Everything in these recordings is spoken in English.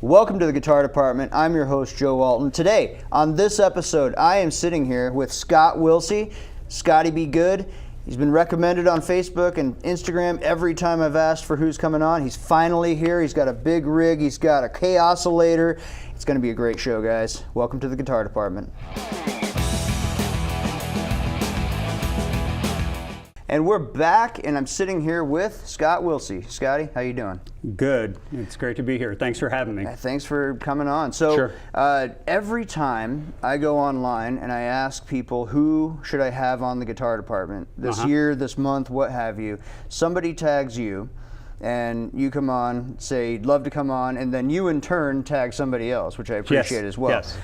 Welcome to the Guitar Department. I'm your host, Joe Walton. Today, on this episode, I am sitting here with Scott Wilsey. Skotty be good. He's been recommended on Facebook and Instagram every time I've asked for who's coming on. He's finally here. He's got a big rig. He's got a K-oscillator. It's going to be a great show, guys. Welcome to the Guitar Department. And we're back, and I'm sitting here with Scott Wilsey. Scotty, how you doing? Good. It's great to be here. Thanks for having me. Thanks for coming on. So Sure. Every time I go online and I ask people who should I have on the Guitar Department this year, this month, what have you, somebody tags you and you come on, say, love to come on, and then you in turn tag somebody else, which I appreciate as well. Yes.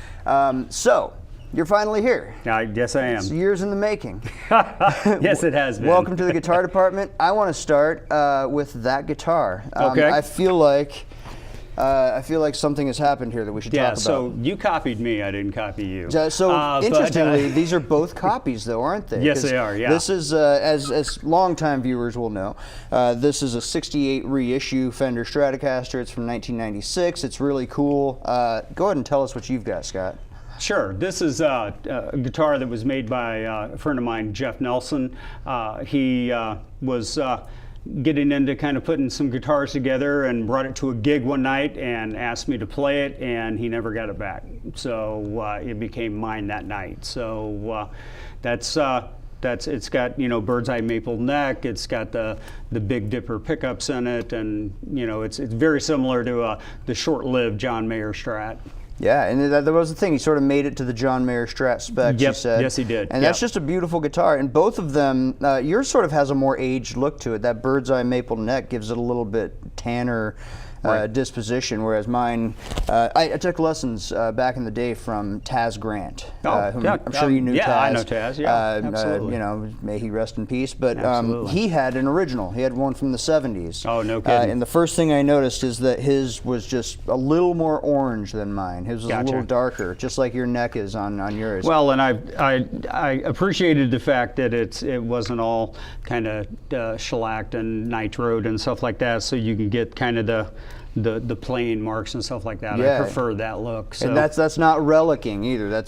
So you're finally here. Yes, I am. It's years in the making. Yes, it has been. Welcome to the Guitar Department. I want to start with that guitar. Okay. I feel like something has happened here that we should talk about. So you copied me. I didn't copy you. Interestingly, these are both copies, though, aren't they? Yes, they are. Yeah. This is, as longtime viewers will know, this is a '68 reissue Fender Stratocaster. It's from 1996. It's really cool. Go ahead and tell us what you've got, Scott. Sure. This is a guitar that was made by a friend of mine, Jeff Nelson. He was getting into kind of putting some guitars together and brought it to a gig one night and asked me to play it, and he never got it back. So it became mine that night. So it's got, bird's eye maple neck. It's got the Big Dipper pickups in it, and it's very similar to the short-lived John Mayer Strat. Yeah, and that was the thing. He sort of made it to the John Mayer Strat specs, you said. Yes, he did. And that's just a beautiful guitar. And both of them, yours sort of has a more aged look to it. That bird's eye maple neck gives it a little bit tanner disposition, whereas mine, I took lessons back in the day from Taz Grant. Whom I'm sure you knew Taz. Yeah, I know Taz, yeah, absolutely. May he rest in peace. But he had an original. He had one from the 70s. Oh, no kidding. And the first thing I noticed is that his was just a little more orange than mine. His was a little darker, just like your neck is on yours. Well, and I appreciated the fact that it wasn't all kind of shellacked and nitroed and stuff like that, so you can get kind of the plain marks and stuff like that. Yeah. I prefer that look. So. And that's not relicking either. This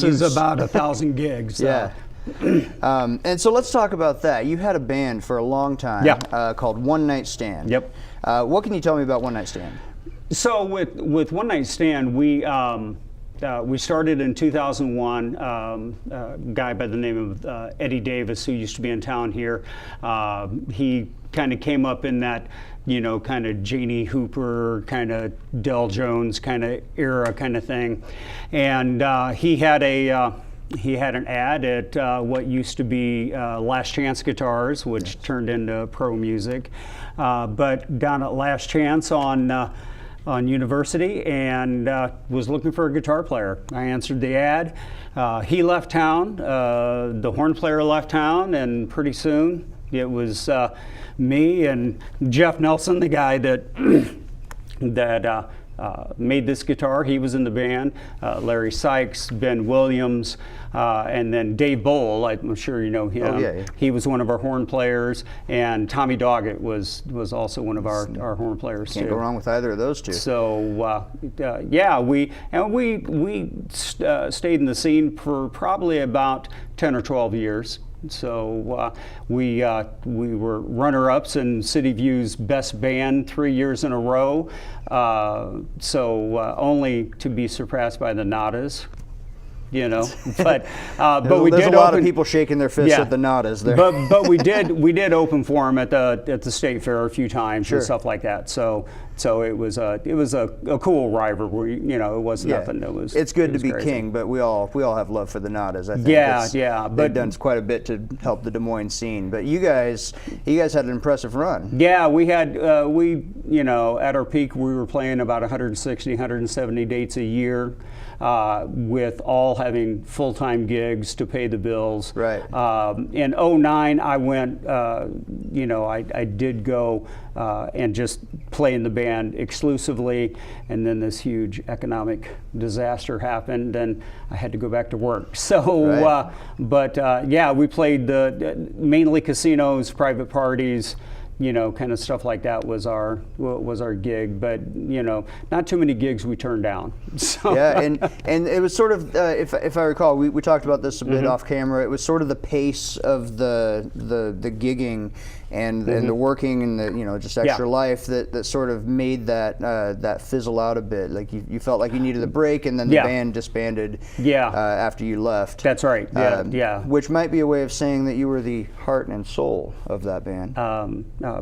is about 1,000 gigs. Yeah. And so let's talk about that. You had a band for a long time called One Night Stand. Yep. What can you tell me about One Night Stand? So with One Night Stand, we started in 2001. A guy by the name of Eddie Davis, who used to be in town here, he kind of came up in that, kind of Janie Hooper, kind of Del Jones kind of era kind of thing, and he had an ad at what used to be Last Chance Guitars, which turned into Pro Music, but down at Last Chance on University, and was looking for a guitar player. I answered the ad. He left town, the horn player left town, and pretty soon it was me and Jeff Nelson, the guy that made this guitar. He was in the band. Larry Sykes, Ben Williams, and then Dave Bowl. I'm sure you know him. Oh, yeah. He was one of our horn players, and Tommy Doggett was also one of our horn players too. Can't go wrong with either of those two. So we stayed in the scene for probably about 10 or 12 years. So we were runner-ups in City View's Best Band 3 years in a row. Only to be surpassed by the Nadas. But we there's did a lot of people shaking their fists at the Nadas there. But we did open for them at the State Fair a few times and stuff like that. So it was a cool rivalry. It wasn't nothing that was. It's good to be crazy. king, but we all have love for the Nadas. I think. Yeah. They've done quite a bit to help the Des Moines scene. But you guys had an impressive run. Yeah, we had at our peak we were playing about 160, 170 dates a year. With all having full-time gigs to pay the bills. Right. In '09, I went, I did go and just play in the band exclusively, and then this huge economic disaster happened, and I had to go back to work. So, we played mainly casinos, private parties, kind of stuff like that was our gig. But not too many gigs we turned down. So. Yeah, and it was sort of, if I recall, we talked about this a bit off camera. It was sort of the pace of the gigging and the working and the just extra life that sort of made that fizzle out a bit. Like you felt like you needed a break, and then the band disbanded. After you left. That's right. Yeah. Which might be a way of saying that you were the heart and soul of that band.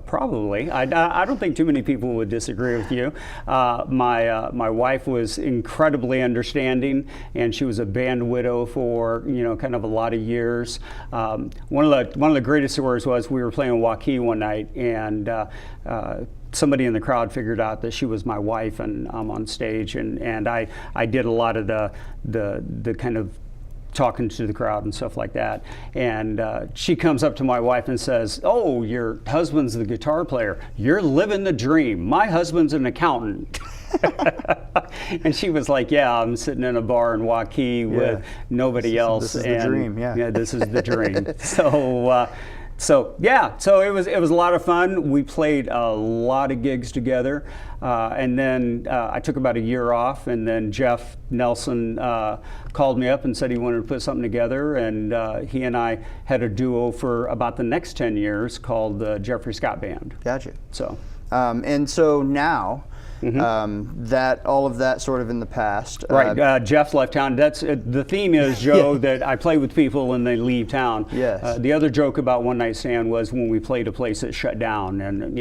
Probably. I don't think too many people would disagree with you. My wife was incredibly understanding, and she was a band widow for kind of a lot of years. One of the greatest stories was we were playing Waukee one night, and somebody in the crowd figured out that she was my wife, and I'm on stage, and I did a lot of the kind of talking to the crowd and stuff like that. And she comes up to my wife and says, "Oh, your husband's the guitar player. You're living the dream. My husband's an accountant." And she was like, "Yeah, I'm sitting in a bar in Waukee with nobody else. This is the dream, yeah. This is the dream." So it was a lot of fun. We played a lot of gigs together, and then I took about a year off, and then Jeff Nelson called me up and said he wanted to put something together, and he and I had a duo for about the next 10 years called the Jeffrey Scott Band. Gotcha. So, and so now. That all of that sort of in the past. Right. Jeff left town. That's the theme is, Joe, that I play with people and they leave town. Yes. The other joke about One Night Stand was when we played a place that shut down, and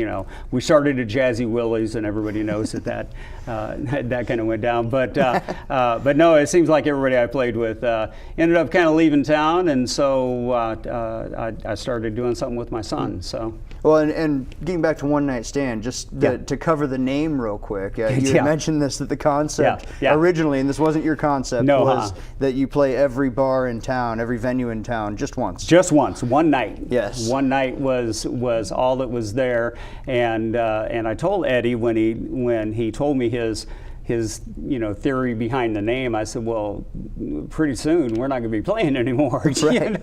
we started at Jazzy Willie's, and everybody knows that kind of went down. But no, it seems like everybody I played with ended up kind of leaving town, and so I started doing something with my son. So. Well, and getting back to One Night Stand, just to cover the name real quick, you had mentioned this, that the concept originally, and this wasn't your concept, was that you play every bar in town, every venue in town, just once. Just once, one night. Yes. One night was all that was there, and I told Eddie when he told me his theory behind the name, I said, well, pretty soon we're not going to be playing anymore. Right.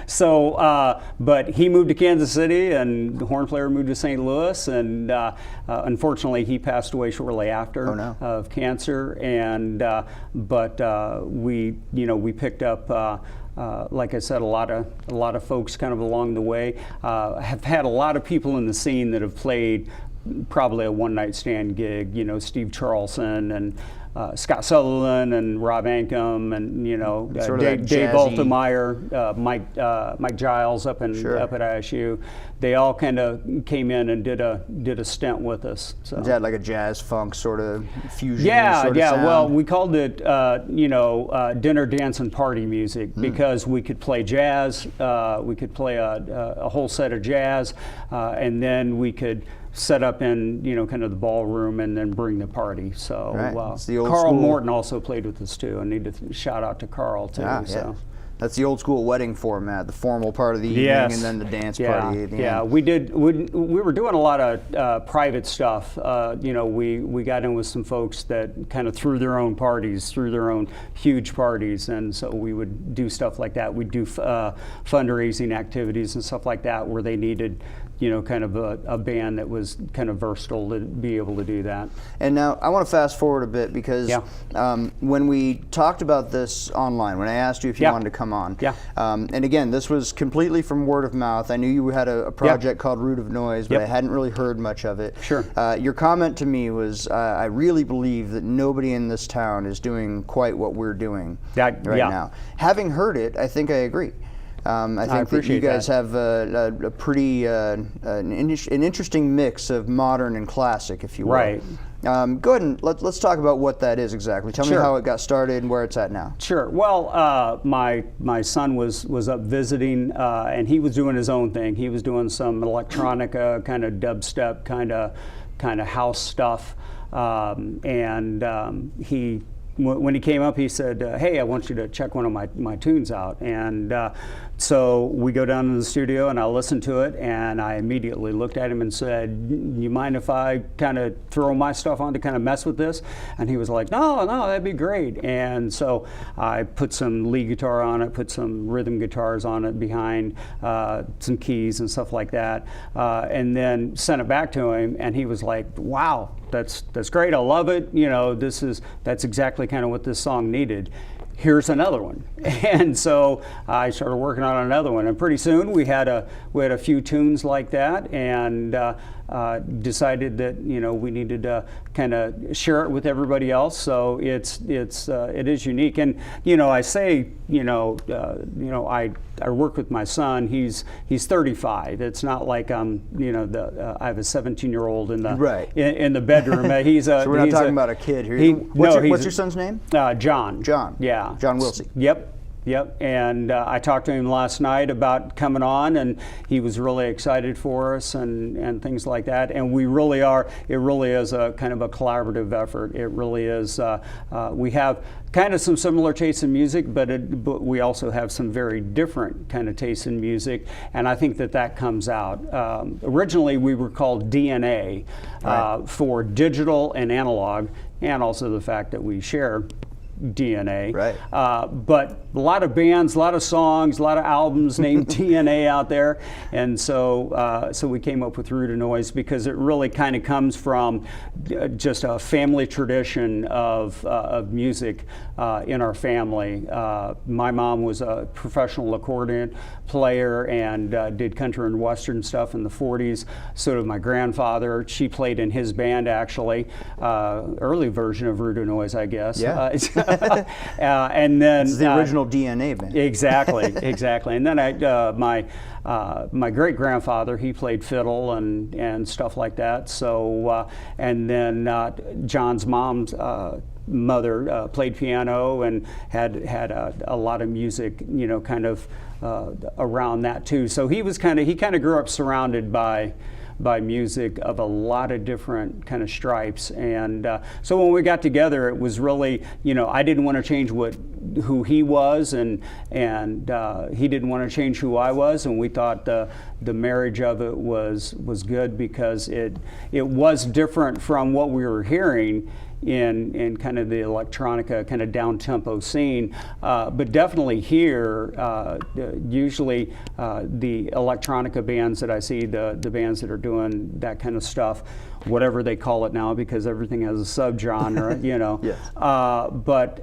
So, but he moved to Kansas City, and the horn player moved to St. Louis, and unfortunately he passed away shortly after of cancer. And but we picked up. Like I said, a lot of folks kind of along the way. Have had a lot of people in the scene that have played probably a One Night Stand gig, Steve Charlson and Scott Sutherland and Rob Ancom and Dave Altemeyer, Mike Giles up at ISU. They all kind of came in and did a stint with us. So. Is that like a jazz funk sort of fusion? Yeah. Sound? Well, we called it dinner, dance, and party music because we could play jazz, we could play a whole set of jazz, and then we could set up in kind of the ballroom and then bring the party. So it's the old Carl school. Morton also played with us too. I need to shout out to Carl too. So. That's the old school wedding format, the formal part of the evening and then the dance party at the end. We were doing a lot of private stuff. We got in with some folks that kind of threw their own parties, threw their own huge parties, and so we would do stuff like that. We'd do fundraising activities and stuff like that where they needed kind of a band that was kind of versatile to be able to do that. And now I want to fast forward a bit because when we talked about this online, when I asked you if you wanted to come on, and again, this was completely from word of mouth. I knew you had a project called Root of Noise, but I hadn't really heard much of it. Sure. Your comment to me was, I really believe that nobody in this town is doing quite what we're doing right now. Having heard it, I think I agree. I think that you guys have a pretty an interesting mix of modern and classic, if you will. Right. Go ahead and let's talk about what that is exactly. Tell me how it got started and where it's at now. Sure. Well, my son was up visiting, and he was doing his own thing. He was doing some electronica, kind of dubstep, kind of house stuff, and he when he came up, he said, "Hey, I want you to check one of my tunes out." And so we go down to the studio, and I listened to it, and I immediately looked at him and said, "You mind if I kind of throw my stuff on to kind of mess with this?" And he was like, "No, that'd be great." And so I put some lead guitar on it, put some rhythm guitars on it behind, some keys and stuff like that, and then sent it back to him, and he was like, "Wow, that's great. I love it. You know, that's exactly kind of what this song needed. Here's another one." And so I started working on another one, and pretty soon we had a few tunes like that, and decided that we needed to kind of share it with everybody else. So it is unique, and I say I work with my son. He's 35. It's not like I have a 17-year-old in the bedroom. So we're not talking about a kid here. What's your son's name? John. John. Yeah. John Wilsey. Yep, and I talked to him last night about coming on, and he was really excited for us and things like that. And we really are. It really is a kind of a collaborative effort. It really is. We have kind of some similar tastes in music, but we also have some very different kind of tastes in music, and I think that comes out. Originally, we were called DNA for digital and analog, and also the fact that we share DNA. Right. But a lot of bands, a lot of songs, a lot of albums named DNA out there, and so we came up with Rude Noise because it really kind of comes from just a family tradition of music in our family. My mom was a professional accordion player and did country and western stuff in the 40s. So did my grandfather. She played in his band, actually, early version of Rude Noise, I guess. Yeah. And then this is the original DNA band. Exactly. And then my great grandfather, he played fiddle and stuff like that. So and then John's mom's mother played piano and had a lot of music, kind of around that too. So he kind of grew up surrounded by music of a lot of different kind of stripes, and so when we got together, it was really, I didn't want to change who he was, and he didn't want to change who I was, and we thought the marriage of it was good because it was different from what we were hearing in kind of the electronica kind of down-tempo scene, but definitely here, usually the electronica bands that I see, the bands that are doing that kind of stuff, whatever they call it now, because everything has a subgenre, Yes. But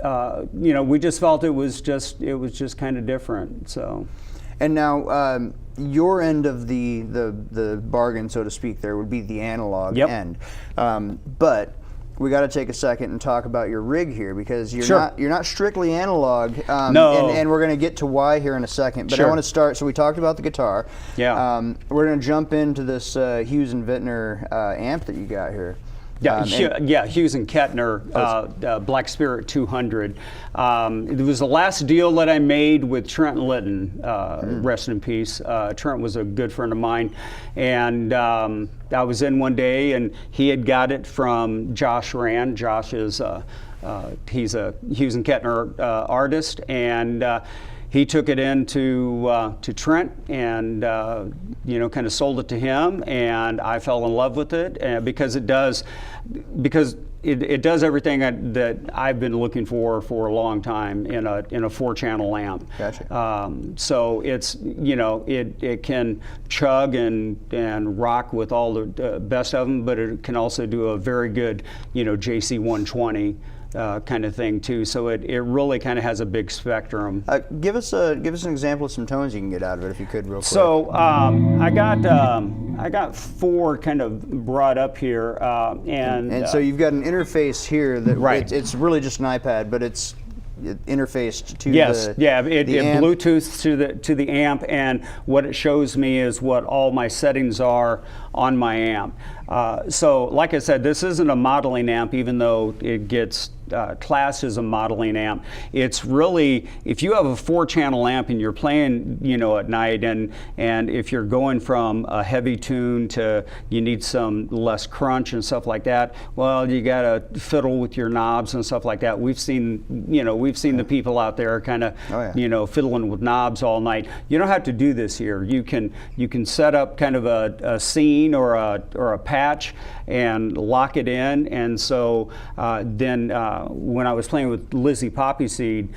we just felt it was just kind of different. So, and now your end of the bargain, so to speak, there would be the analog end, but we got to take a second and talk about your rig here, because you're not strictly analog. No. And we're going to get to why here in a second. But I want to start. So we talked about the guitar. Yeah. We're going to jump into this Hughes and Vintner amp that you got here. Yeah, Hughes and Kettner, Black Spirit 200. It was the last deal that I made with Trent Litton, rest in peace. Trent was a good friend of mine, and I was in one day, and he had got it from Josh Rand. Josh is he's a Hughes and Kettner artist, and he took it in to Trent and kind of sold it to him, and I fell in love with it because it does everything that I've been looking for a long time in a 4-channel amp. Gotcha. So it's it can chug and rock with all the best of them, but it can also do a very good JC 120. Kind of thing too, so it really kind of has a big spectrum. Give us an example of some tones you can get out of it, if you could, real quick. So I got 4 kind of brought up here, and so you've got an interface here that it's really just an iPad, but it's interfaced to it amp. Bluetooth to the amp, and what it shows me is what all my settings are on my amp. So like I said, this isn't a modeling amp, even though it gets classed as a modeling amp. It's really, if you have a 4-channel amp and you're playing, at night, and if you're going from a heavy tune to you need some less crunch and stuff like that, well, you got to fiddle with your knobs and stuff like that. We've seen the people out there kind of, fiddling with knobs all night. You don't have to do this here. You can set up kind of a scene or a patch and lock it in. And so then when I was playing with Lizzie Poppyseed,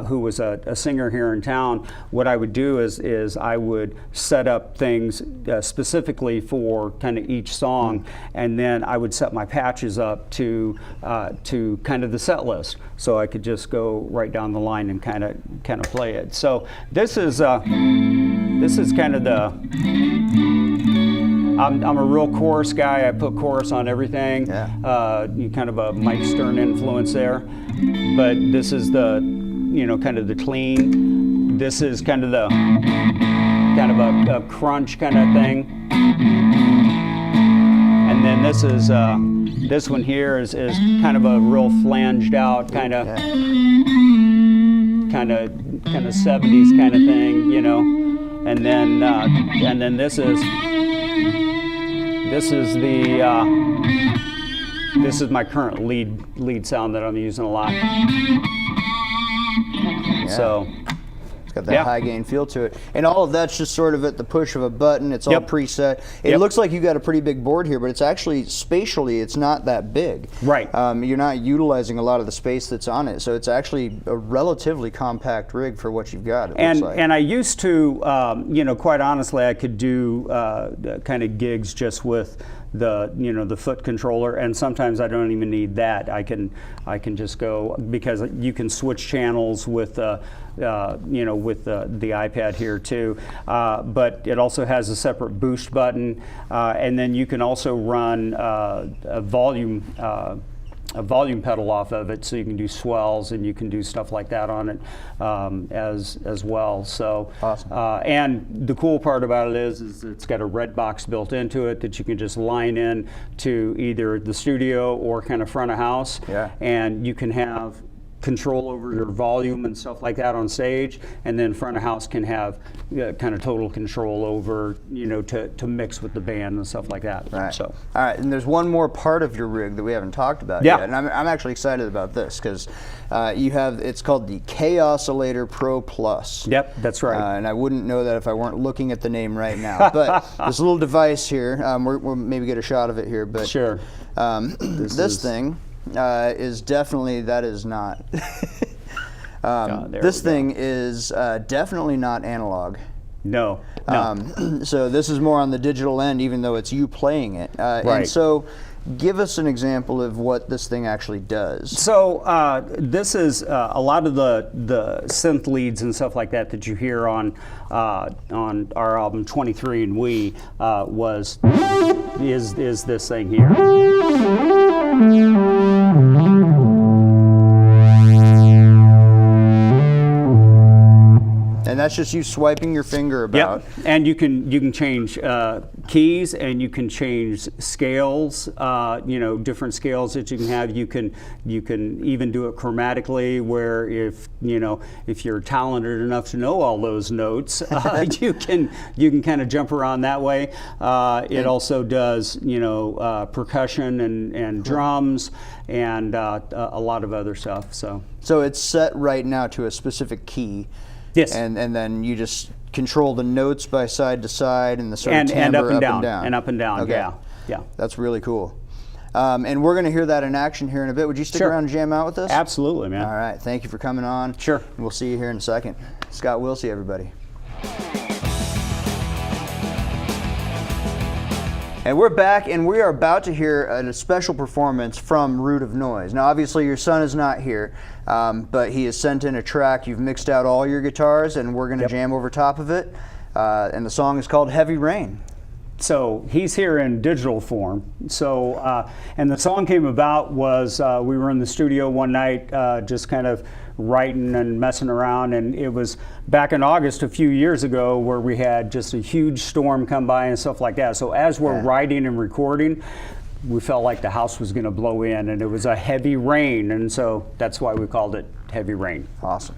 who was a singer here in town, what I would do is I would set up things specifically for kind of each song, and then I would set my patches up to kind of the set list, so I could just go right down the line and kind of play it. So this is kind of the. I'm a real chorus guy. I put chorus on everything. Yeah. Kind of a Mike Stern influence there. But this is the, kind of the clean. This is kind of the, a crunch kind of thing. And then this is, this one here is kind of a real flanged out kind of 70s kind of thing, And then this is my current lead sound that I'm using a lot. Yeah. So it's got that high gain feel to it, and all of that's just sort of at the push of a button. It's all preset. It looks like you got a pretty big board here, but it's actually spatially it's not that big. Right. You're not utilizing a lot of the space that's on it, so it's actually a relatively compact rig for what you've got. It looks like. And I used to, quite honestly, I could do kind of gigs just with the foot controller, and sometimes I don't even need that. I can just go, because you can switch channels with the iPad here too. But it also has a separate boost button, and then you can also run a volume pedal off of it, so you can do swells and you can do stuff like that on it as well. So awesome. And the cool part about it is it's got a red box built into it that you can just line in to either the studio or kind of front of house. Yeah. And you can have control over your volume and stuff like that on stage, and then front of house can have kind of total control over, to mix with the band and stuff like that. Right. So. All right, and there's one more part of your rig that we haven't talked about yet, and I'm actually excited about this because it's called the K-Oscillator Pro Plus. Yep, that's right. And I wouldn't know that if I weren't looking at the name right now. But this little device here, we'll maybe get a shot of it here. But sure. This thing. Is definitely, that is not. This thing is definitely not analog. No. So this is more on the digital end, even though it's you playing it. Right. And so give us an example of what this thing actually does. So this is a lot of the synth leads and stuff like that you hear on our album 23 and We is this thing here. And that's just you swiping your finger about. Yep. And you can change keys, and you can change scales. Different scales that you can have. You can even do it chromatically, where if you're talented enough to know all those notes, you can kind of jump around that way. It also does percussion and drums and a lot of other stuff. So it's set right now to a specific key. Yes. And then you just control the notes by side to side and the sort of timbre and up and down. And up and down, okay. Yeah. That's really cool. And we're going to hear that in action here in a bit. Would you stick around and jam out with us? Absolutely, man. All right. Thank you for coming on. Sure. And we'll see you here in a second. Scott Wilsey, everybody. And we're back, and we are about to hear a special performance from Root of Noise. Now, obviously, your son is not here, but he has sent in a track. You've mixed out all your guitars, and we're going to jam over top of it. And the song is called Heavy Rain. So he's here in digital form. So, and the song came about was we were in the studio one night just kind of writing and messing around. And it was back in August a few years ago where we had just a huge storm come by and stuff like that. So as we're writing and recording, we felt like the house was going to blow in, and it was a heavy rain, and so that's why we called it Heavy Rain. Awesome.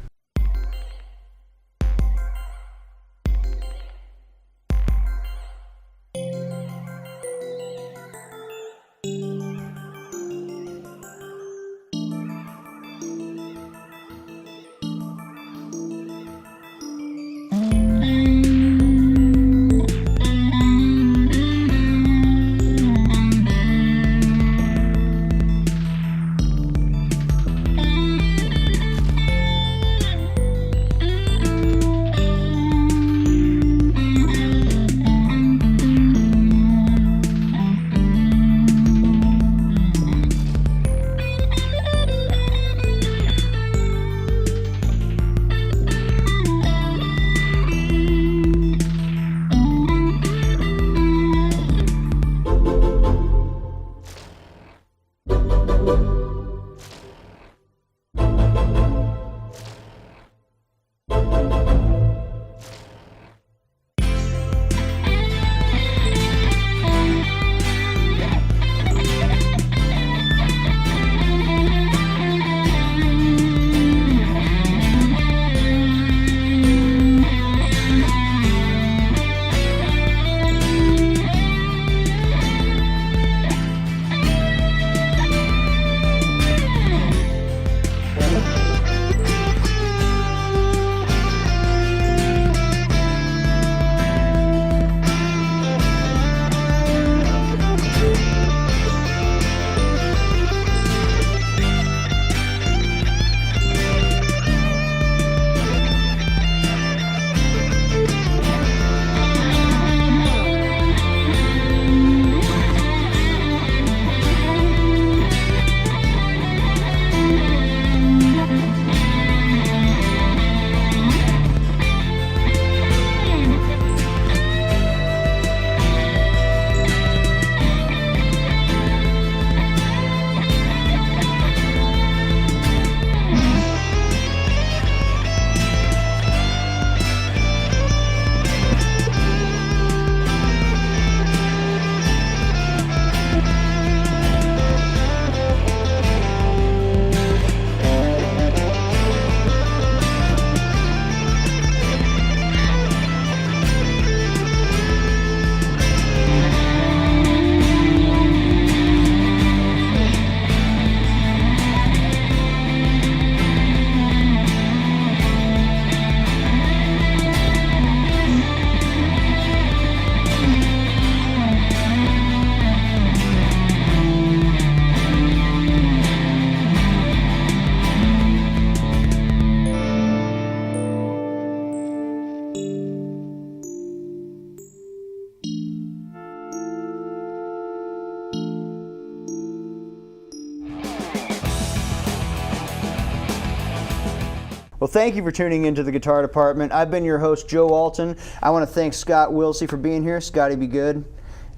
Well, thank you for tuning into the Guitar Department. I've been your host, Joe Alton. I want to thank Scott Wilsey for being here. Scotty, be good.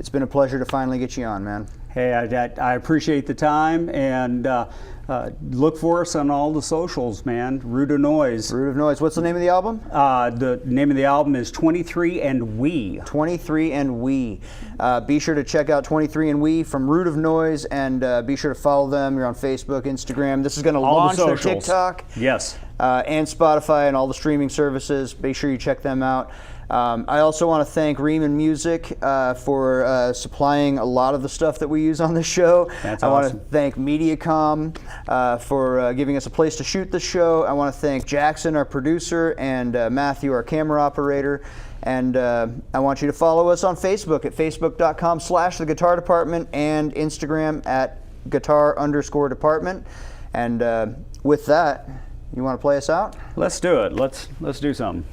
It's been a pleasure to finally get you on, man. Hey, I appreciate the time, and look for us on all the socials, man. Root of Noise. Root of Noise. What's the name of the album? The name of the album is 23 and We. 23 and We. Be sure to check out 23 and We from Root of Noise, and be sure to follow them. You're on Facebook, Instagram. This is going to launch their TikTok. Yes. And Spotify and all the streaming services. Be sure you check them out. I also want to thank Riemann Music for supplying a lot of the stuff that we use on the show. That's I awesome. want to thank Mediacom for giving us a place to shoot the show. I want to thank Jackson, our producer, and Matthew, our camera operator. And I want you to follow us on Facebook at facebook.com/The Guitar Department and Instagram at guitar_department. And with that, you want to play us out? Let's do it. Let's do something.